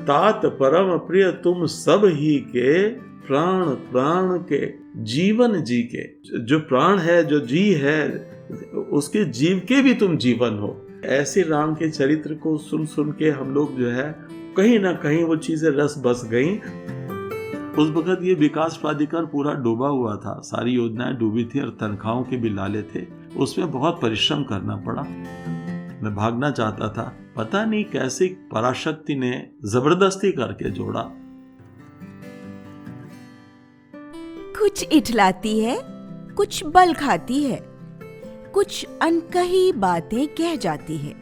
तात परम प्रिय तुम सब ही के, प्राण प्राण के जीवन जी के। जो प्राण है, जो जी है, उसके जीव के भी तुम जीवन हो। ऐसे राम के चरित्र को सुन सुन के हम लोग जो है कहीं ना कहीं वो चीजें रस बस गई। उस वक्त ये विकास प्राधिकरण पूरा डूबा हुआ था, सारी योजनाएं डूबी थी और तनख्वाहों के भी लाले थे। उसमें बहुत परिश्रम करना पड़ा। मैं भागना चाहता था, पता नहीं कैसे पराशक्ति ने जबरदस्ती करके जोड़ा। कुछ इठलाती है, कुछ बल खाती है, कुछ अनकही बातें कह जाती है,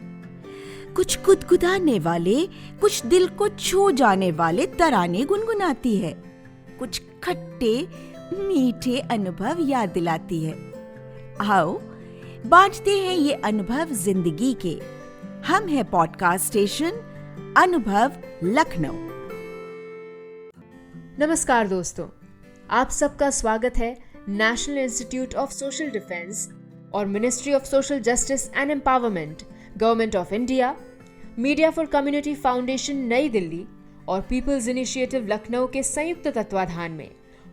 कुछ गुदगुदाने वाले, कुछ दिल को छू जाने वाले तराने गुनगुनाती है, कुछ खट्टे मीठे अनुभव याद दिलाती है। आओ बांटते हैं ये अनुभव जिंदगी के। हम हैं पॉडकास्ट स्टेशन अनुभव लखनऊ। नमस्कार दोस्तों, आप सबका स्वागत है national institute of social defence और ministry of social justice and empowerment, government of India, media for community foundation Nai Delhi और पीपल्स इनिशिएटिव लखनऊ के संयुक्त तत्वाधान में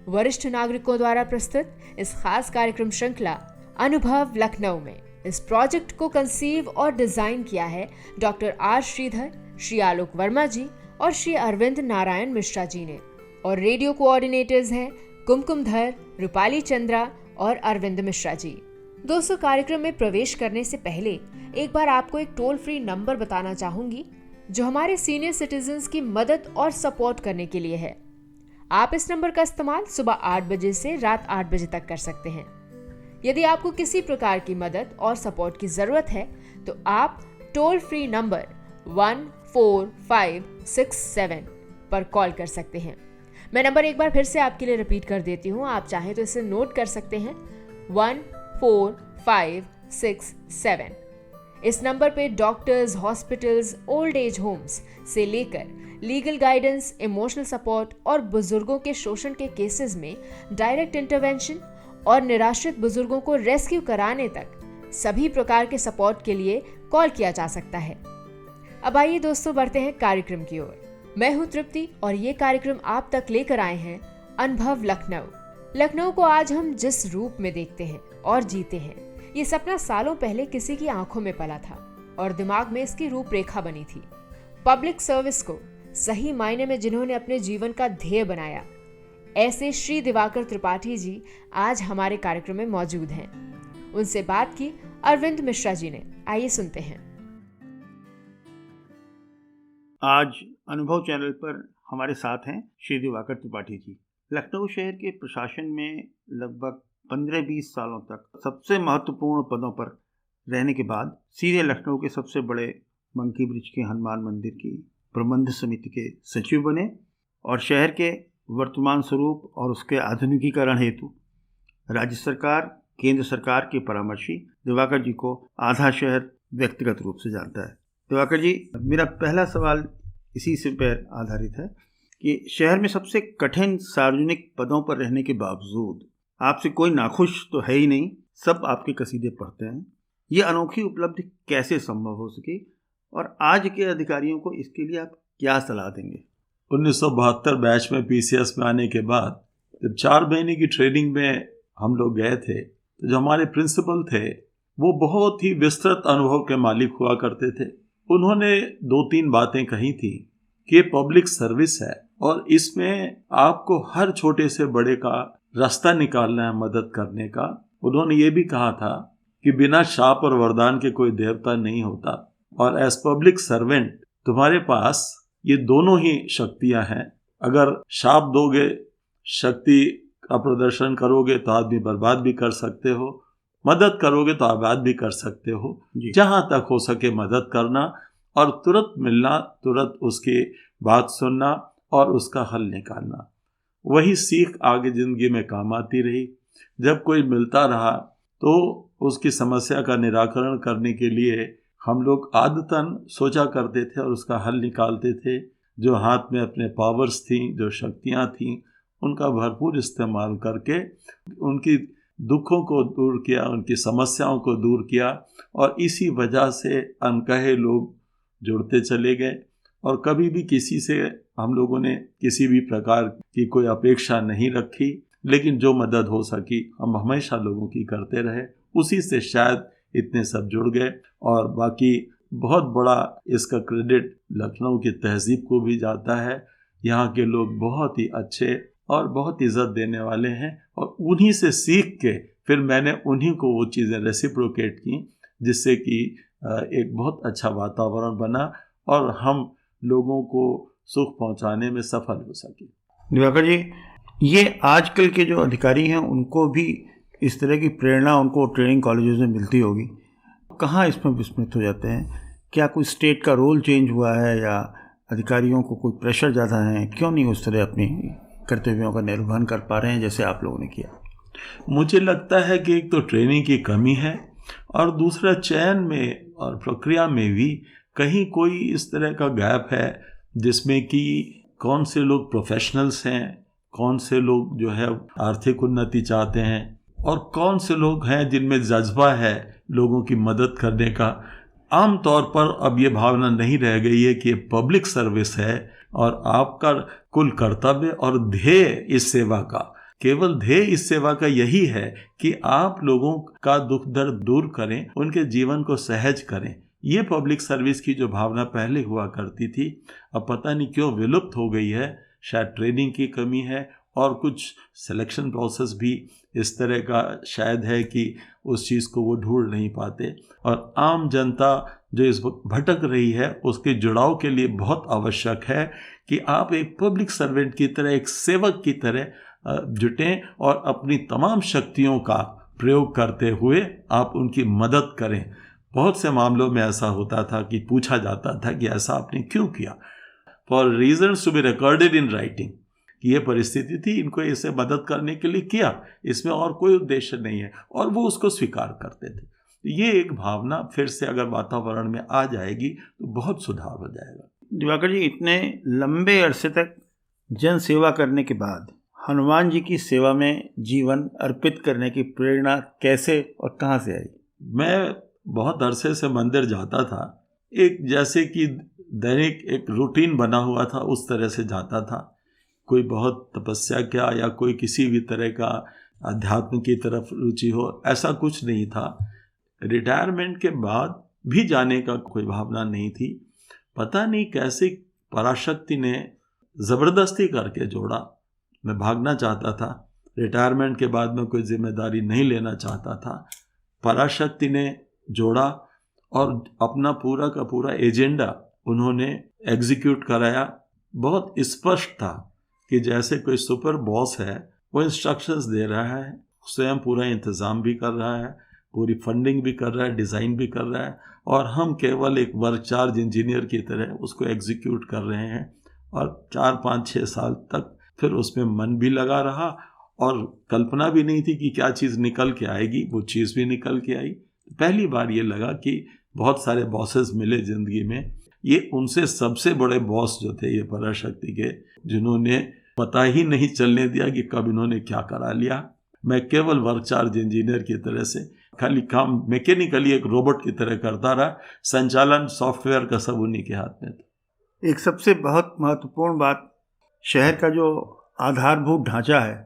वरिष्ठ नागरिकों द्वारा प्रस्तुत इस खास कार्यक्रम श्रृंखला अनुभव लखनऊ में। इस प्रोजेक्ट को कंसीव और डिजाइन किया है डॉक्टर आर श्रीधर, श्री आलोक वर्मा जी और श्री अरविंद नारायण मिश्रा जी ने, और रेडियो कोऑर्डिनेटर्स हैं कुमकुमधर, रूपाली चंद्रा और अरविंद मिश्रा जी। दोस्तों, कार्यक्रम में प्रवेश करने से पहले एक बार आपको एक टोल फ्री नंबर बताना चाहूंगी जो हमारे सीनियर सिटीजन्स की मदद और सपोर्ट करने के लिए है। आप इस नंबर का इस्तेमाल सुबह 8 बजे से रात 8 बजे तक कर सकते हैं। यदि आपको किसी प्रकार की मदद और सपोर्ट की जरूरत है तो आप टोल फ्री नंबर 14567 पर कॉल कर सकते हैं। मैं नंबर एक बार फिर से आपके लिए रिपीट कर देती हूँ, आप चाहें तो इसे नोट कर सकते हैं, 14567। इस नंबर पे doctors, hospitals, old age homes से लेकर लीगल गाइडेंस, इमोशनल सपोर्ट और बुजुर्गों के शोषण के केसेस में डायरेक्ट इंटरवेंशन और निराश्रित बुजुर्गों को रेस्क्यू कराने तक सभी प्रकार के सपोर्ट के लिए कॉल किया जा सकता है। अब आइए दोस्तों, बढ़ते हैं कार्यक्रम की ओर। मैं हूं तृप्ति और ये कार्यक्रम आप तक लेकर आए हैं अनुभव लखनऊ। लखनऊ को आज हम जिस रूप में देखते हैं और जीते हैं, ये सपना सालों पहले किसी की आंखों में पला था और दिमाग में इसकी रूपरेखा बनी थी। पब्लिक सर्विस को सही मायने में जिन्होंने अपने जीवन का ध्येय बनाया, ऐसे श्री दिवाकर त्रिपाठी जी आज हमारे कार्यक्रम में मौजूद हैं। उनसे बात की अरविंद मिश्रा जी ने। आइए सुनते हैं। आज अनुभव चैनल पर हमारे साथ हैं श्री दिवाकर त्रिपाठी जी। लखनऊ शहर के प्रशासन में लगभग 15-20 सालों तक सबसे महत्वपूर्ण पदों पर रहने के बाद सीधे लखनऊ के सबसे बड़े मंकी ब्रिज के हनुमान मंदिर की प्रबंध समिति के सचिव बने और शहर के वर्तमान स्वरूप और उसके आधुनिकीकरण हेतु राज्य सरकार, केंद्र सरकार के परामर्शी दिवाकर जी को आधा शहर व्यक्तिगत रूप से जानता है। दिवाकर जी, मेरा पहला सवाल इसी से पर आधारित है कि शहर में सबसे कठिन सार्वजनिक पदों पर रहने के बावजूद आपसे कोई नाखुश तो है ही नहीं, सब आपके कसीदे पढ़ते हैं। ये अनोखी उपलब्धि कैसे संभव हो सकी और आज के अधिकारियों को इसके लिए आप क्या सलाह देंगे? 1972 बैच में पीसीएस में आने के बाद जब 4 महीने की ट्रेनिंग में हम लोग गए थे तो जो हमारे प्रिंसिपल थे वो बहुत ही विस्तृत अनुभव के मालिक हुआ करते थे। उन्होंने 2-3 बातें कही थी कि ये पब्लिक सर्विस है और इसमें आपको हर छोटे से बड़े का रास्ता निकालना है मदद करने का। उन्होंने ये भी कहा था कि बिना शाप और वरदान के कोई देवता नहीं होता और एज पब्लिक सर्वेंट तुम्हारे पास ये दोनों ही शक्तियां हैं। अगर शाप दोगे, शक्ति का प्रदर्शन करोगे तो आदमी बर्बाद भी कर सकते हो, मदद करोगे तो आबाद भी कर सकते हो। जहां तक हो सके मदद करना और तुरंत मिलना, तुरंत उसकी बात सुनना और उसका हल निकालना, वही सीख आगे जिंदगी में काम आती रही। जब कोई मिलता रहा तो उसकी समस्या का निराकरण करने के लिए हम लोग आदतन सोचा करते थे और उसका हल निकालते थे। जो हाथ में अपने पावर्स थी, जो शक्तियां थीं, उनका भरपूर इस्तेमाल करके उनकी दुखों को दूर किया, उनकी समस्याओं को दूर किया और इसी वजह से अनकहे लोग जुड़ते चले गए और कभी भी किसी से हम लोगों ने किसी भी प्रकार की कोई अपेक्षा नहीं रखी, लेकिन जो मदद हो सकी हम हमेशा लोगों की करते रहे। उसी से शायद इतने सब जुड़ गए। और बाकी बहुत बड़ा इसका क्रेडिट लखनऊ की तहजीब को भी जाता है। यहाँ के लोग बहुत ही अच्छे और बहुत इज़्ज़त देने वाले हैं, और उन्हीं से सीख के फिर मैंने उन्हीं को वो चीज़ें रेसिप्रोकेट की, जिससे कि एक बहुत अच्छा वातावरण बना और हम लोगों को सुख पहुंचाने में सफल हो सके। दिवाकर जी, ये आजकल के जो अधिकारी हैं उनको भी इस तरह की प्रेरणा उनको ट्रेनिंग कॉलेजेस में मिलती होगी, कहाँ इसमें विस्मृत हो जाते हैं? क्या कोई स्टेट का रोल चेंज हुआ है या अधिकारियों को कोई प्रेशर ज़्यादा है? क्यों नहीं उस तरह अपनी कर्तव्यों का निर्वहन कर पा रहे हैं जैसे आप लोगों ने किया? मुझे लगता है कि एक तो ट्रेनिंग की कमी है, और दूसरा चयन में और प्रक्रिया में भी कहीं कोई इस तरह का गैप है, जिसमें कि कौन से लोग प्रोफेशनल्स हैं, कौन से लोग जो है आर्थिक उन्नति चाहते हैं, और कौन से लोग हैं जिनमें जज्बा है लोगों की मदद करने का। आम तौर पर अब ये भावना नहीं रह गई है कि ये पब्लिक सर्विस है और आपका कुल कर्तव्य और ध्येय इस सेवा का, केवल ध्येय इस सेवा का यही है कि आप लोगों का दुख दर्द दूर करें, उनके जीवन को सहज करें। ये पब्लिक सर्विस की जो भावना पहले हुआ करती थी, अब पता नहीं क्यों विलुप्त हो गई है। शायद ट्रेनिंग की कमी है, और कुछ सिलेक्शन प्रोसेस भी इस तरह का शायद है कि उस चीज़ को वो ढूंढ नहीं पाते। और आम जनता जो इस वक्त भटक रही है, उसके जुड़ाव के लिए बहुत आवश्यक है कि आप एक पब्लिक सर्वेंट की तरह, एक सेवक की तरह जुटें और अपनी तमाम शक्तियों का प्रयोग करते हुए आप उनकी मदद करें। बहुत से मामलों में ऐसा होता था कि पूछा जाता था कि ऐसा आपने क्यों किया, for reasons to be recorded in writing, कि ये परिस्थिति थी, इनको इसे मदद करने के लिए किया, इसमें और कोई उद्देश्य नहीं है, और वो उसको स्वीकार करते थे। ये एक भावना फिर से अगर वातावरण में आ जाएगी तो बहुत सुधार हो जाएगा। दिवाकर जी, इतने लंबे अरसे तक जन सेवा करने के बाद हनुमान जी की सेवा में जीवन अर्पित करने की प्रेरणा कैसे और कहाँ से आई? मैं बहुत अरसे से मंदिर जाता था, एक जैसे कि दैनिक एक रूटीन बना हुआ था, उस तरह से जाता था। कोई बहुत तपस्या क्या या कोई किसी भी तरह का अध्यात्म की तरफ रुचि हो, ऐसा कुछ नहीं था। रिटायरमेंट के बाद भी जाने का कोई भावना नहीं थी। पता नहीं कैसे पराशक्ति ने ज़बरदस्ती करके जोड़ा। मैं भागना चाहता था, रिटायरमेंट के बाद मैं कोई जिम्मेदारी नहीं लेना चाहता था। पराशक्ति ने जोड़ा और अपना पूरा का पूरा एजेंडा उन्होंने एग्जीक्यूट कराया। बहुत स्पष्ट था कि जैसे कोई सुपर बॉस है, वो इंस्ट्रक्शंस दे रहा है, स्वयं पूरा इंतज़ाम भी कर रहा है, पूरी फंडिंग भी कर रहा है, डिज़ाइन भी कर रहा है, और हम केवल एक वर्क चार्ज इंजीनियर की तरह उसको एग्जीक्यूट कर रहे हैं। और 4-5-6 साल तक फिर उसमें मन भी लगा रहा, और कल्पना भी नहीं थी कि क्या चीज़ निकल के आएगी। वो चीज़ भी निकल के आई। पहली बार ये लगा कि बहुत सारे बॉसेस मिले ज़िंदगी में, ये उनसे सबसे बड़े बॉस जो थे ये पराशक्ति के, जिन्होंने पता ही नहीं चलने दिया कि कब इन्होंने क्या करा लिया। मैं केवल वर्क चार्ज इंजीनियर की तरह से खाली काम मैकेनिकली एक रोबोट की तरह करता रहा। संचालन सॉफ्टवेयर का सब उन्हीं के हाथ में था। एक सबसे बहुत महत्वपूर्ण बात, शहर का जो आधारभूत ढांचा है,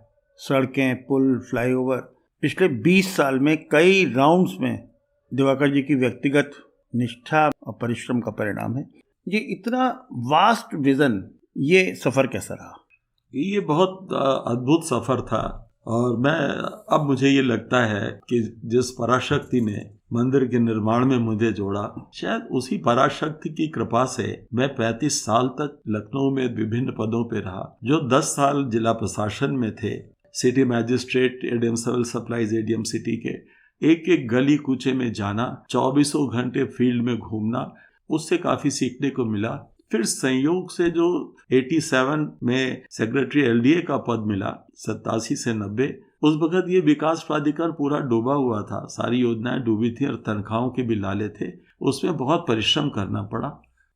सड़कें, पुल, फ्लाईओवर, पिछले 20 साल में कई राउंड्स में दिवाकर जी की व्यक्तिगत निष्ठा और परिश्रम का परिणाम है। ये इतना वास्ट विजन, ये सफ़र कैसा रहा? ये बहुत अद्भुत सफ़र था। और अब मुझे ये लगता है कि जिस पराशक्ति ने मंदिर के निर्माण में मुझे जोड़ा, शायद उसी पराशक्ति की कृपा से मैं 35 साल तक लखनऊ में विभिन्न पदों पे रहा। जो 10 साल जिला प्रशासन में थे, city magistrate, ADM civil supplies, ADM city के एक एक गली कूचे में जाना, 24 घंटे फील्ड में घूमना, उससे काफ़ी सीखने को मिला। फिर संयोग से जो 87 में सेक्रेटरी एलडीए का पद मिला, 87 से 90, उस वक्त ये विकास प्राधिकरण पूरा डूबा हुआ था, सारी योजनाएं डूबी थी और तनख्वाहों के भी लाले थे। उसमें बहुत परिश्रम करना पड़ा।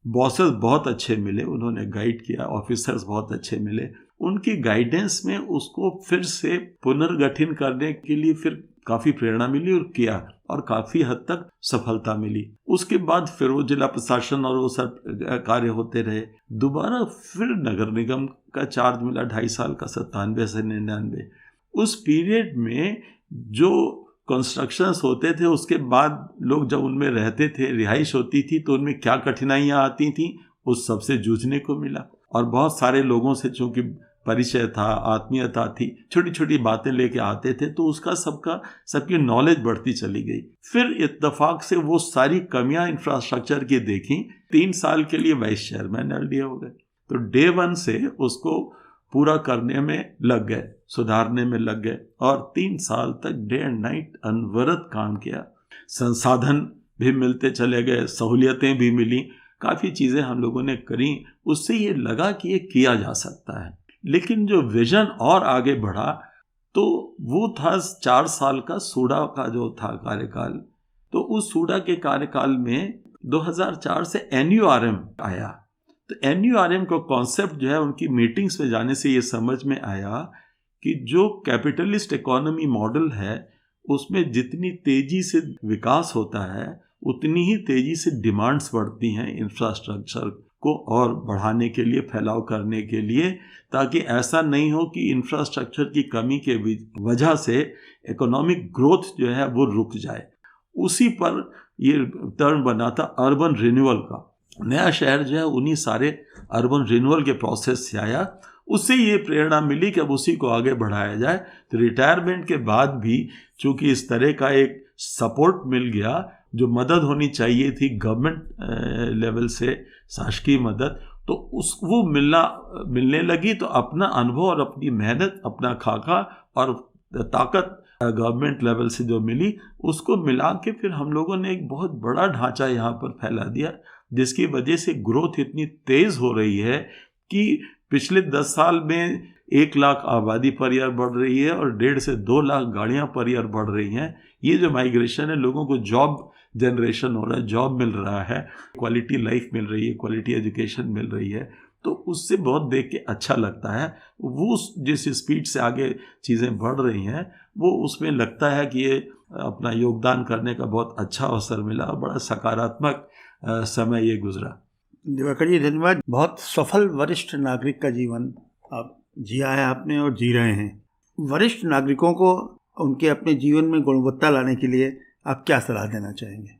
बॉसेस बहुत अच्छे मिले, उन्होंने गाइड किया, ऑफिसर्स बहुत अच्छे मिले। उनकी गाइडेंस में उसको फिर से पुनर्गठन करने के लिए फिर काफ़ी प्रेरणा मिली और किया, और काफ़ी हद तक सफलता मिली। उसके बाद फिर वो जिला प्रशासन और वो सब कार्य होते रहे। दोबारा फिर नगर निगम का चार्ज मिला 2.5 साल का, 97 से 99। उस पीरियड में जो कंस्ट्रक्शंस होते थे, उसके बाद लोग जब उनमें रहते थे, रिहाइश होती थी, तो उनमें क्या कठिनाइयाँ आती थी उस सबसे जूझने को मिला। और बहुत सारे लोगों से चूँकि परिचय था, आत्मीयता थी, छोटी छोटी बातें लेके आते थे, तो उसका सबकी नॉलेज बढ़ती चली गई। फिर इत्तेफाक से वो सारी कमियां इंफ्रास्ट्रक्चर की देखी। 3 साल के लिए वाइस चेयरमैन LDA हो गए, तो डे 1 से उसको पूरा करने में लग गए, सुधारने में लग गए, और 3 साल तक डे एंड नाइट अनवरत काम किया। संसाधन भी मिलते चले गए, सहूलियतें भी मिली, काफ़ी चीज़ें हम लोगों ने करी। उससे ये लगा कि ये किया जा सकता है। लेकिन जो विजन और आगे बढ़ा तो वो था 4 साल का सूडा का जो था कार्यकाल। तो उस सूडा के कार्यकाल में 2004 से NURM आया। तो NURM का कॉन्सेप्ट जो है, उनकी मीटिंग्स में जाने से ये समझ में आया कि जो कैपिटलिस्ट इकोनॉमी मॉडल है, उसमें जितनी तेजी से विकास होता है उतनी ही तेजी से डिमांड्स बढ़ती हैं इंफ्रास्ट्रक्चर को और बढ़ाने के लिए, फैलाव करने के लिए, ताकि ऐसा नहीं हो कि इंफ्रास्ट्रक्चर की कमी के वजह से इकोनॉमिक ग्रोथ जो है वो रुक जाए। उसी पर ये टर्म बना था अर्बन रिन्यूअल का। नया शहर जो है उन्हीं सारे अर्बन रिन्यूअल के प्रोसेस से आया। उससे ये प्रेरणा मिली कि अब उसी को आगे बढ़ाया जाए। तो रिटायरमेंट के बाद भी चूँकि इस तरह का एक सपोर्ट मिल गया, जो मदद होनी चाहिए थी गवर्नमेंट लेवल से, शासकीय मदद, तो वो मिलने लगी। तो अपना अनुभव और अपनी मेहनत, अपना खाका और ताकत गवर्नमेंट लेवल से जो मिली, उसको मिला के फिर हम लोगों ने एक बहुत बड़ा ढांचा यहाँ पर फैला दिया, जिसकी वजह से ग्रोथ इतनी तेज़ हो रही है कि पिछले 10 साल में 1 लाख आबादी पर ईयर बढ़ रही है और 1.5 से 2 लाख गाड़ियाँ पर ईयर बढ़ रही हैं। ये जो माइग्रेशन है, लोगों को जॉब जनरेशन हो रहा है, जॉब मिल रहा है, क्वालिटी लाइफ मिल रही है, क्वालिटी एजुकेशन मिल रही है, तो उससे बहुत देख के अच्छा लगता है। वो जिस स्पीड से आगे चीज़ें बढ़ रही हैं, वो उसमें लगता है कि ये अपना योगदान करने का बहुत अच्छा अवसर मिला, बड़ा सकारात्मक समय ये गुजरा। दिवाकर जी धन्यवाद। बहुत सफल वरिष्ठ नागरिक का जीवन आप जिया है आपने और जी रहे हैं। वरिष्ठ नागरिकों को उनके अपने जीवन में गुणवत्ता लाने के लिए आप क्या सलाह देना चाहेंगे?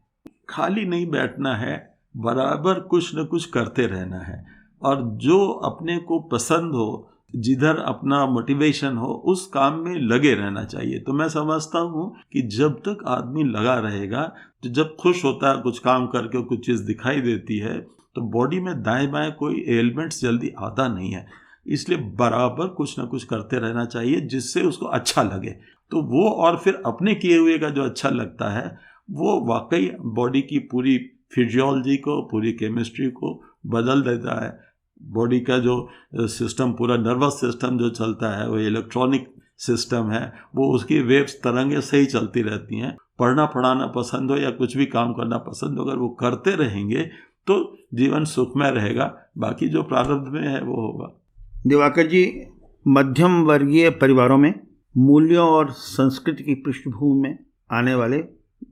खाली नहीं बैठना है, बराबर कुछ न कुछ करते रहना है, और जो अपने को पसंद हो, जिधर अपना मोटिवेशन हो, उस काम में लगे रहना चाहिए। तो मैं समझता हूँ कि जब तक आदमी लगा रहेगा, तो जब खुश होता है कुछ काम करके, कुछ चीज़ दिखाई देती है, तो बॉडी में दाएं बाएं कोई एलिमेंट्स जल्दी आता नहीं है। इसलिए बराबर कुछ ना कुछ करते रहना चाहिए जिससे उसको अच्छा लगे। तो वो और फिर अपने किए हुए का जो अच्छा लगता है, वो वाकई बॉडी की पूरी फिजियोलॉजी को, पूरी केमिस्ट्री को बदल देता है। बॉडी का जो सिस्टम, पूरा नर्वस सिस्टम जो चलता है, वो इलेक्ट्रॉनिक सिस्टम है, वो उसकी वेव्स, तरंगें सही चलती रहती हैं। पढ़ना पढ़ाना पसंद हो या कुछ भी काम करना पसंद हो, अगर वो करते रहेंगे तो जीवन सुखमय रहेगा। बाकी जो प्रारब्ध में है वो होगा। दिवाकर जी, मध्यम वर्गीय परिवारों में मूल्यों और संस्कृति की पृष्ठभूमि में आने वाले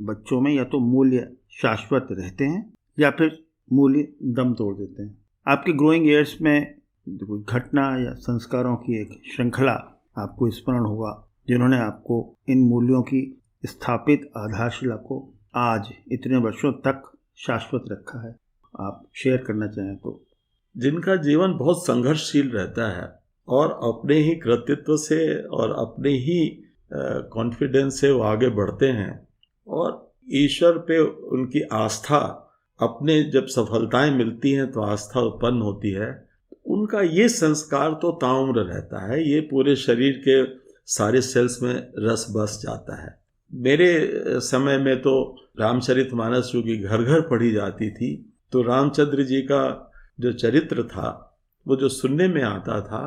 बच्चों में या तो मूल्य शाश्वत रहते हैं या फिर मूल्य दम तोड़ देते हैं। आपके ग्रोइंग ईयर्स में कोई घटना या संस्कारों की एक श्रृंखला आपको स्मरण होगा जिन्होंने आपको इन मूल्यों की स्थापित आधारशिला को आज इतने वर्षों तक शाश्वत रखा है, आप शेयर करना चाहें तो? जिनका जीवन बहुत संघर्षशील रहता है और अपने ही कृतित्व से और अपने ही कॉन्फिडेंस से वो आगे बढ़ते हैं, और ईश्वर पे उनकी आस्था, अपने जब सफलताएं मिलती हैं तो आस्था उत्पन्न होती है, उनका ये संस्कार तो ताउम्र रहता है, ये पूरे शरीर के सारे सेल्स में रस बस जाता है। मेरे समय में तो रामचरितमानस जो कि घर घर पढ़ी जाती थी, तो रामचंद्र जी का जो चरित्र था, वो जो सुनने में आता था,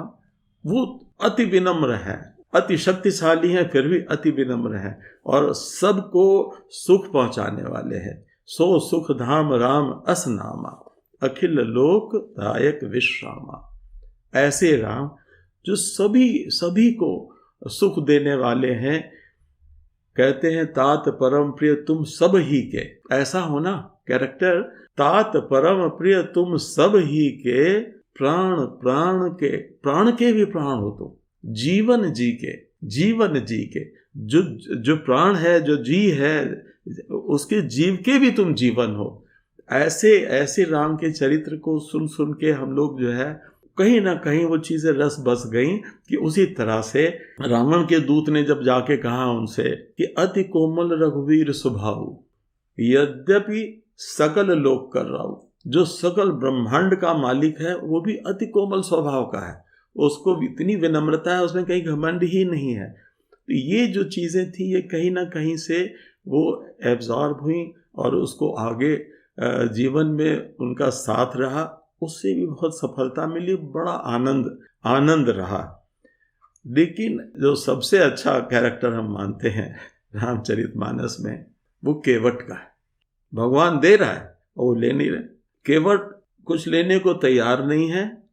वो अति विनम्र है, अति शक्तिशाली हैं, फिर भी अति विनम्र हैं और सबको सुख पहुंचाने वाले हैं। सो सुख धाम राम अस नामा, अखिल लोक दायक विश्रामा। ऐसे राम जो सभी को सुख देने वाले हैं, कहते हैं तात परम प्रिय तुम सब ही के, ऐसा होना कैरेक्टर, तात परम प्रिय तुम सब ही के, प्राण प्राण के, प्राण के भी प्राण हो तुम, जीवन जी के, जीवन जी के, जो प्राण है, जो जी है, उसके जीव के भी तुम जीवन हो। ऐसे ऐसे राम के चरित्र को सुन सुन के हम लोग जो है कहीं ना कहीं वो चीज़ें रस बस गई कि उसी तरह से रावण के दूत ने जब जाके कहा उनसे कि अति कोमल रघुवीर स्वभाव, यद्यपि सकल लोक कर राव, जो सकल ब्रह्मांड का मालिक है वो भी अति कोमल स्वभाव का है, उसको इतनी विनम्रता है, उसमें कहीं घमंड ही नहीं है। तो ये जो चीज़ें थी ये कहीं ना कहीं से वो एब्जॉर्ब हुई और उसको आगे जीवन में उनका साथ रहा, उससे भी बहुत सफलता मिली, बड़ा आनंद रहा। लेकिन जो सबसे अच्छा कैरेक्टर हम मानते हैं रामचरितमानस में वो केवट का है। भगवान दे रहा है और वो ले नहीं रहे, केवट कुछ लेने को तैयार नहीं है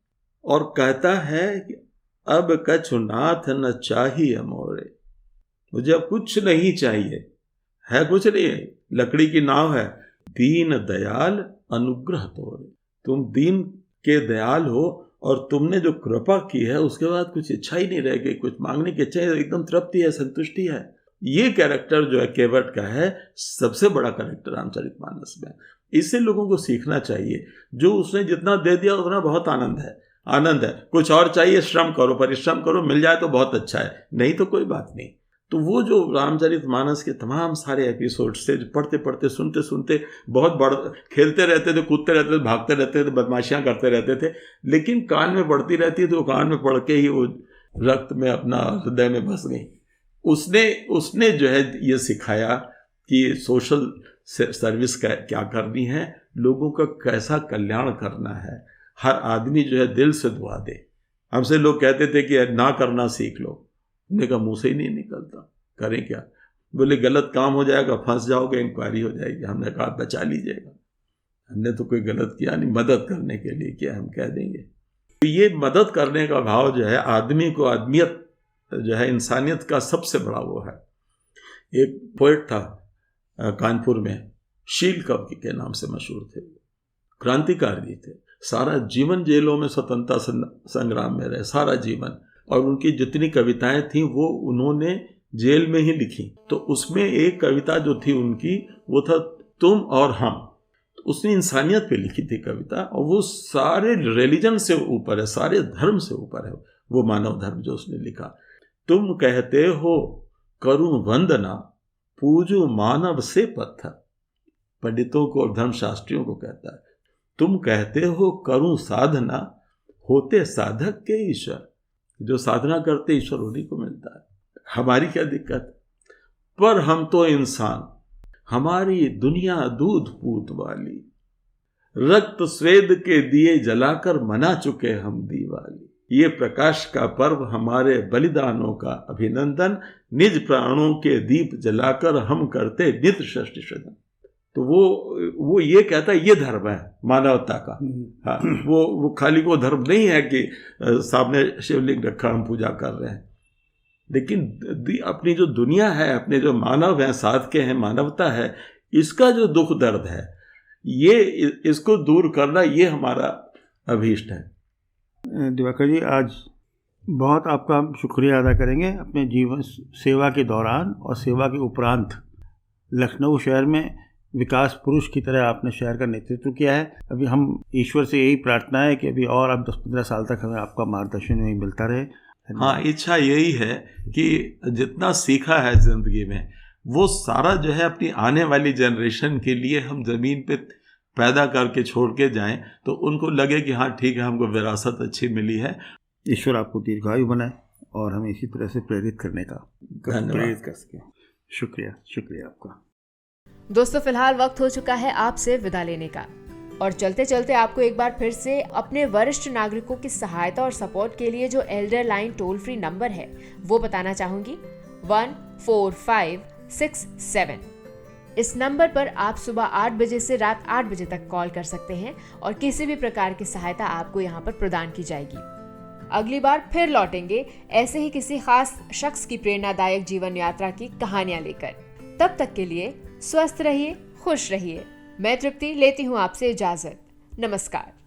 और कहता है कि अब कछु नाथ न चाहिए मोरे, मुझे अब कुछ नहीं चाहिए, है कुछ नहीं, लकड़ी की नाव है, दीन दयाल अनुग्रह तोरे, तुम दीन के दयाल हो और तुमने जो कृपा की है उसके बाद कुछ इच्छा ही नहीं रह गई, कुछ मांगने की इच्छा, एकदम तृप्ति है, संतुष्टि है। ये कैरेक्टर जो है केवट का है सबसे बड़ा कैरेक्टर रामचरितमानस में। इससे लोगों को सीखना चाहिए, जो उसने जितना दे दिया उतना बहुत आनंद है, कुछ और चाहिए श्रम करो, परिश्रम करो, मिल जाए तो बहुत अच्छा है, नहीं तो कोई बात नहीं। तो वो जो रामचरितमानस के तमाम सारे एपिसोड से पढ़ते पढ़ते सुनते सुनते बहुत बड़ खेलते रहते थे, कूदते रहते थे, भागते रहते थे, बदमाशियां करते रहते थे, लेकिन कान में पड़ती रहती तो कान में पड़ के ही वो रक्त में अपना हृदय में बस गई। उसने जो है ये सिखाया कि सोशल सर्विस क्या करनी है, लोगों का कैसा कल्याण करना है, हर आदमी जो है दिल से दुआ दे। हमसे लोग कहते थे कि ना करना सीख लो, हमने कहा मुँह से ही नहीं निकलता, करें क्या? बोले गलत काम हो जाएगा, फंस जाओगे, इंक्वायरी हो जाएगी। हमने कहा बचा लीजिएगा, हमने तो कोई गलत किया नहीं, मदद करने के लिए किया, हम कह देंगे। तो ये मदद करने का भाव जो है आदमी को, आदमियत जो है इंसानियत का सबसे बड़ा वो है। एक पोएट था कानपुर में, शील कवि के नाम से मशहूर थे, क्रांतिकारी थे, सारा जीवन जेलों में स्वतंत्रता संग्राम में रहे, सारा जीवन, और उनकी जितनी कविताएं थी वो उन्होंने जेल में ही लिखी। तो उसमें एक कविता जो थी उनकी वो था तुम और हम, तो उसने इंसानियत पे लिखी थी कविता, और वो सारे रिलीजन से ऊपर है, सारे धर्म से ऊपर है वो मानव धर्म जो उसने लिखा। तुम कहते हो करूं वंदना, पूजू मानव से पत्थर, पंडितों को और धर्मशास्त्रियों को कहता है। तुम कहते हो करूं साधना, होते साधक के ईश्वर, जो साधना करते ईश्वर उन्हीं को मिलता है। हमारी क्या दिक्कत? पर हम तो इंसान, हमारी दुनिया दूध पूत वाली, रक्त स्वेद के दिए जलाकर मना चुके हम दीवाली। ये प्रकाश का पर्व हमारे बलिदानों का अभिनंदन, निज प्राणों के दीप जलाकर हम करते नित्य षष्ठी सदन। तो वो ये कहता है ये धर्म है मानवता का। हाँ, वो खाली वो धर्म नहीं है कि सामने शिवलिंग रखा हम पूजा कर रहे हैं, लेकिन अपनी जो दुनिया है, अपने जो मानव हैं, साथ के हैं, मानवता है, इसका जो दुख दर्द है, ये इसको दूर करना, ये हमारा अभीष्ट है। दिवाकर जी, आज बहुत आपका शुक्रिया अदा करेंगे। अपने जीवन सेवा के दौरान और सेवा के उपरांत लखनऊ शहर में विकास पुरुष की तरह आपने शहर का नेतृत्व किया है। अभी हम ईश्वर से यही प्रार्थना है कि अभी और अब 10-15 साल तक हमें आपका मार्गदर्शन में मिलता रहे। हाँ, इच्छा यही है कि जितना सीखा है जिंदगी में वो सारा जो है अपनी आने वाली जनरेशन के लिए हम ज़मीन पे पैदा करके छोड़ के जाएं, तो उनको लगे कि हाँ ठीक है, हमको विरासत अच्छी मिली है। ईश्वर आपको दीर्घायु बनाए और हमें इसी तरह से प्रेरित करने का प्रेरित कर सके। शुक्रिया आपका। दोस्तों, फिलहाल वक्त हो चुका है आपसे विदा लेने का, और चलते चलते आपको एक बार फिर से अपने वरिष्ठ नागरिकों की सहायता और सपोर्ट के लिए जो Elder line toll free number है वो बताना चाहूंगी, 14567। इस नंबर पर आप सुबह 8 बजे से रात 8 बजे तक कॉल कर सकते हैं और किसी भी प्रकार की सहायता आपको यहाँ पर प्रदान की जाएगी। अगली बार फिर लौटेंगे ऐसे ही किसी खास शख्स की प्रेरणादायक जीवन यात्रा की कहानियां लेकर। तब तक के लिए स्वस्थ रहिए, खुश रहिए। मैं तृप्ति लेती हूँ आपसे इजाजत। नमस्कार।